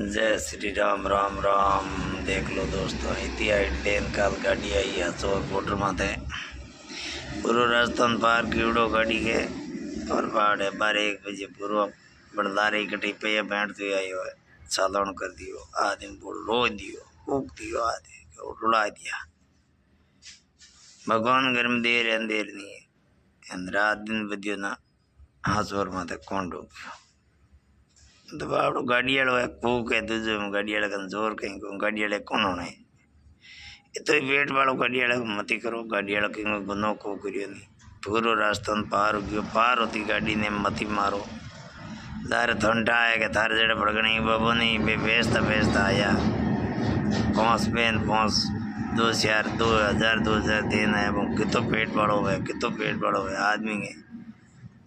जय श्री राम राम राम। देख लो दोस्तों, इतनी डेन काल गाड़ी आई है तो बॉर्डर माथे पूरा राजस्थान पार कीड़ो गाड़ी के और बाढ़ 12-1 बजे पूरा बड़दारे कटी पे बैठ तो आई हो चालन कर दियो आदमी बोल रो दियो फूक दियो आदमी रुला दिया। भगवान घर में देर अंधेर नहीं है रात दिन बदियो ना हाथोर माथे कौन डूब तो बाबू गाड़ी वालों है फूक है दूसरे में गाड़ी वाले का जोर कहीं को गाड़ी वाले कौन होना है तो वेट वालों गाड़ी वाले को मती करो गाड़ी वाला कहीं गुनो को करियो नहीं पूरा रास्ता पार हो गयो पार होती गाड़ी ने मती मारो तारे ठंडा है कि थारे जड़े पड़गनी बाबू नहीं बेचता आया पहुँच 2000 देना है वो कितो पेट बड़ो है आदमी के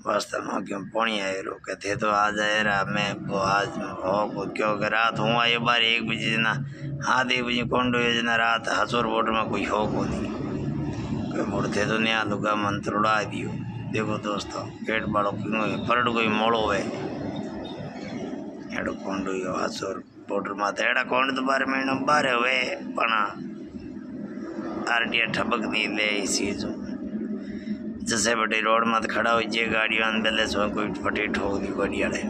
वास्तव में क्यों पानी आए रो कहते तो आज आए रहा मैं वो आज हो क्यों कर रात हूँ आयो 1 बजे ना हाँ 1 बजे कौन डो योजना रात हसोर बोर्ड में कोई हो को नहीं कोई मुड़ते तो नहीं लुगा मंत्र उड़ा दियो। देखो दोस्तों पेट बड़ो क्यों परड़ कोई मोड़ो है एड़ो कौन डो हसोर बॉर्डर माथे एड़ा कौन तो 12 महीना बारे हुए पना आरटीआर ठबक नहीं ले इसी जो जैसे बटे रोड मत खड़ा हो जे गाड़ियों पहले सो कोई फटे ठोक दी गाड़ी वाले